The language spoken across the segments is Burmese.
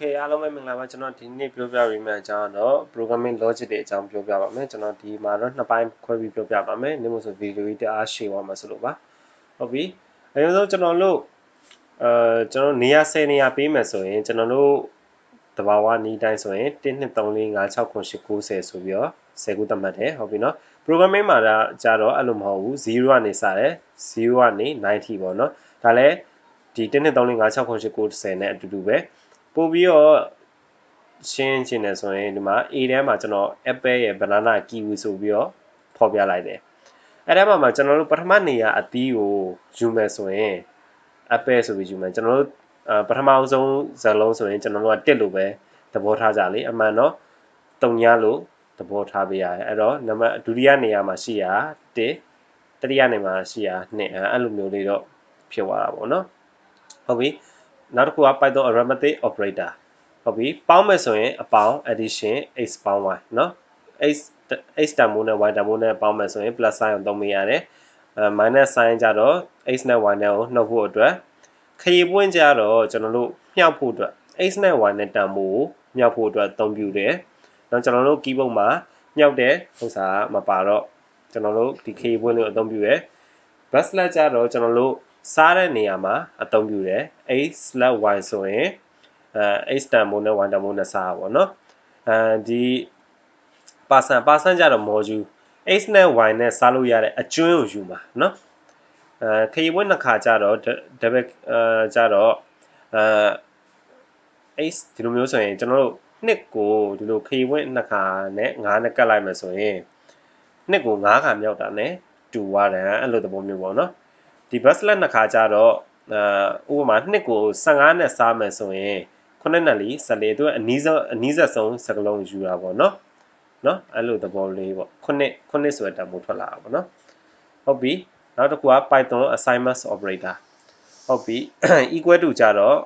Okay အားလုံးပဲမင်္ဂလာပါကျွန်တော်ဒီနေ့ပြောပြပေးမယ့်အကြောင်းတော့ programming logic တွေအကြောင်းပြောပြပါမယ်ကျွန်တော်ဒီမှာတော့နှစ်ပိုင်းခွဲပြီးပြောပြပါမယ်နေ့မို့ဆိုဗီဒီယိုကြီးတအားရှည်သွားမှာဆိုလို့ပါဟုတ်ပြီအရင်ဆုံးကျွန်တော်တို့နေရာ10နေရာပေးမယ်ဆိုရင်ကျွန်တော်တို့တဘာဝနီးတိုင်းဆိုရင်1 2 3 4 5 6 9 10 90ဆိုပြီးတော့10ခုသတ်မှတ်တယ်ဟုတ်ပြီနော် programming မှာကြတော့အဲ့လိုမဟုတ်ဘူး0ကနေစတယ်0ကနေ90ပေါ့နော်ဒါလည်းဒီ1 2 3 4 5 6 9 10 90နဲ့အတူတူပဲပို့ပြီးတော့ရှင်းချင်တယ်ဆိုရင်ဒီမှာ A ထဲမှာကျွန်တော် apple ရဲ့ banana kiwi ဆိုပြီးတော့ဖော်ပြလိုက်တယ်အဲ့ဒါမှကျွန်တော်တို့ပထမနေရာအသီးကိုယူမယ်ဆိုရင် apple ဆိုပြီးယူမယ်ကျွန်တော်တို့ပထမအဆုံးဇာတ်လုံးဆိုရင်ကျွန်တော်တို့က1လို့ပဲသဘောထားကြလေအမှန်တော့3ညလို့သဘောထားပေးရတယ်အဲ့တော့နံပါတ်ဒုတိယနေရာမှာရှိရာ1တတိယနေရာမှာရှိရာ2အဲ့လိုမျိုးလေးတော့ဖြစ်သွားတာပေါ့နော်ဟုတ်ပြီနောက်တစ်ခုက Python arithmetic operator ဟုတ်ပြီပေါင်းမယ်ဆိုရင်အပေါင်း addition x ပေါင်း y เนาะ x တန်ဖိုးနဲ့ y တန်ဖိုးနဲ့ပေါင်းမယ်ဆိုရင် plus sign ကိုသုံးပေးရတယ်minus sign ကြတော့ x နဲ့ y နဲ့ကိုနှုတ်ဖို့အတွက်ခရီးပွင့်ကြတော့ကျွန်တော်တို့မြှောက်ဖို့အတွက် x နဲ့ y နဲ့တန်ဖိုးကိုမြှောက်ဖို့အတွက်အသုံးပြုတယ်။နောက်ကျွန်တော်တို့ keyboard မှာမြှောက်တဲ့ဥစ္စာမပါတော့ကျွန်တော်တို့ဒီခရီးပွင့်လေးကိုအသုံးပြုရယ် bracelet ကြတော့ကျွန်တော်တို့စားတဲ့နေရာမှာအသုံးပြုတယ် x/y ဆိုရင်x တန်ဖိုးနဲ့ y တန်ဖိုးနဲ့စားပါဘောเนาะဒီ person ကြတော့ module x နဲ့ y နဲ့စားလို့ရတဲ့အကျွန်းကိုယူမှာเนาะခရီးပွင့်နှစ်ခါကြတော့ double ကြတော့x ဒီလိုမျိုးဆိုရင်ကျွန်တော်တို့နှစ်ကိုဒီလိုခရီးပွင့်နှစ်ခါနဲ့9နဲ့ကတ်လိုက်မယ်ဆိုရင်နှစ်ကို9ခါမြောက်တာနဲ့တူသွားတယ်အဲ့လိုသဘောမျိုးပေါ့เนาะဒီ bracelet နှစ်ခါကြတော့ဥပမာနှစ်ကို15နဲ့စားမယ်ဆိုရင်9နဲ့4 14သူကအနည်းဆက်ဆုံးစကလုံးယူတာပေါ့เนาะအဲ့လိုသဘောလေးပေါ့9ဆိုတဲ့တန်ဖိုးထွက်လာတာပေါ့เนาะဟုတ်ပြီနောက်တစ်ခုက Python assignment operator ဟုတ်ပြီ equal to ကြတော့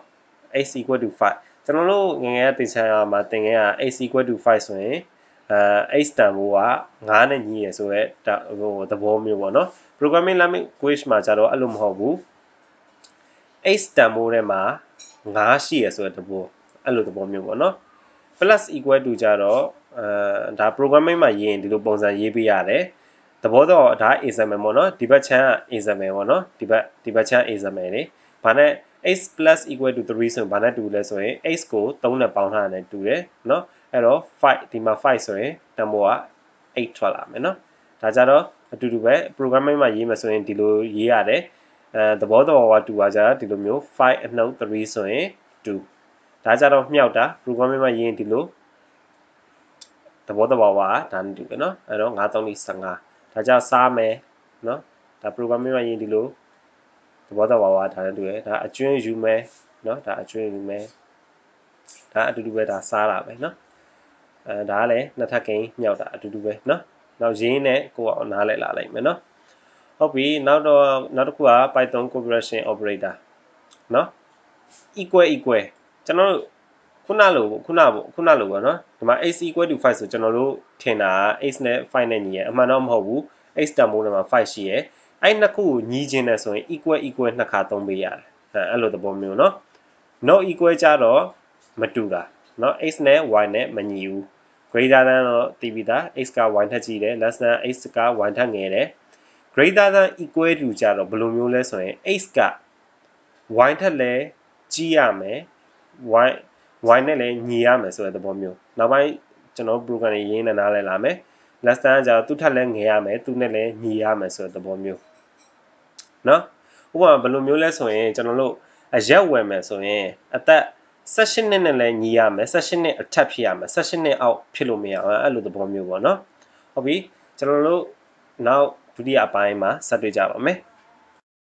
x equal to 5ကျွန်တော်တို့ငယ်ငယ်ကသင်ချာမှာသင်ခဲ့ရ x equal to 5ဆိုရင်x တန်ဖိုးက9နဲ့ညီရယ်ဆိုတော့သဘောမျိုးပေါ့เนาะ programming language မှာကြတော့အဲ့လိုမဟုတ်ဘူး x တန်ဖိုးထဲမှာ9ရှိရယ်ဆိုတဲ့သဘောအဲ့လိုသဘောမျိုးပေါ့เนาะ plus equal to ကြတော့ဒါ programming မှာရေးရင်ဒီလိုပုံစံရေးပေးရတယ်သဘောတော့ဒါ example ပေါ့เนาะဒီဘက်ချမ်း example ပေါ့เนาะဒီဘက်ချမ်း example လေဘာနဲ့ x plus equal to 3ဆိုရင်ဘာနဲ့တူလဲဆိုရင် x ကို3နဲ့ပေါင်းထားတယ်တူတယ်เนาะအဲ့တော့5ဒီမှာ5ဆိုရင်တန်ဖိုးက8ထွက်လာမယ်เนาะဒါကြတော့အတူတူပဲ programming မှာရေးမယ်ဆိုရင်ဒီလိုရေးရတယ်သဘောတော့ကတူပါကြတာဒီလိုမျိုး5အနှုတ်3ဆိုရင်2ဒါကြတော့မြောက်တာ programming မှာရေးရင်ဒီလိုသဘောတဘာဝကဒါနဲ့တူပဲเนาะအဲ့တော့9 3 15ဒါကြစားမယ်เนาะဒါ programming မှာရေးဒီလိုသဘောတဘာဝဒါနဲ့တူတယ်ဒါအကျွန်းယူမယ်เนาะဒါအကျွန်းယူမယ်ဒါအတူတူပဲဒါစားတာပဲเนาะဒါကလည်းနှစ်ထပ်ကိန်းမြောက်တာအတူတူပဲเนาะနောက်ရင်းနဲ့ကိုယ်အောင်နားလည်လာလိုက်မယ်เนาะဟုတ်ပြီနောက်တစ်ခုက Python comparison operator เนาะ equal ကျွန်တော်တို့ခုနလိုပေါ့เนาะဒီမှာ x equal to 5ဆိုကျွန်တော်တို့ထင်တာ x နဲ့5နဲ့ညီရယ်အမှန်တော့မဟုတ်ဘူး x တန်ဖိုးထဲမှာ5ရှိရယ်အဲ့နှစ်ခုကိုညီးခြင်းနဲ့ဆိုရင် equal နှစ်ခါသုံးပေးရတယ်အဲ့လိုသဘောမျိုးเนาะ not equal ကြတော့မတူတာเนาะ x နဲ့ y နဲ့မညီဘူး greater than တော့တည်ပြီးသား x က y ထက်ကြီးတယ် less than x က y ထက်ငယ်တယ် greater than equal to ကြတော့ဘယ်လိုမျိုးလဲဆိုရင် x က y ထက်လည်းကြီးရမယ် y နဲ့လည်းညီရမယ်ဆိုတဲ့သဘောမျိုးနောက်ပိုင်းကျွန်တော် program တွေရေးနေနားလည်လာမယ် less than ကြတော့သူ့ထက်လည်းငယ်ရမယ်သူနဲ့လည်းညီရမယ်ဆိုတဲ့သဘောမျိုးเนาะဥပမာဘယ်လိုမျိုးလဲဆိုရင်ကျွန်တော်တို့အရက်ဝယ်မယ်ဆိုရင်အသက်18နှစ်နဲ့လည်းညီရမယ်18နှစ်အထက်ဖြစ်ရမယ်18နှစ်အောက်ဖြစ်လို့မရအောင်အဲ့လိုသဘောမျိုးပေါ့เนาะဟုတ်ပြီကျွန်တော်တို့နောက်ဒုတိယအပိုင်းမှာဆက်တွေ့ကြပါမယ်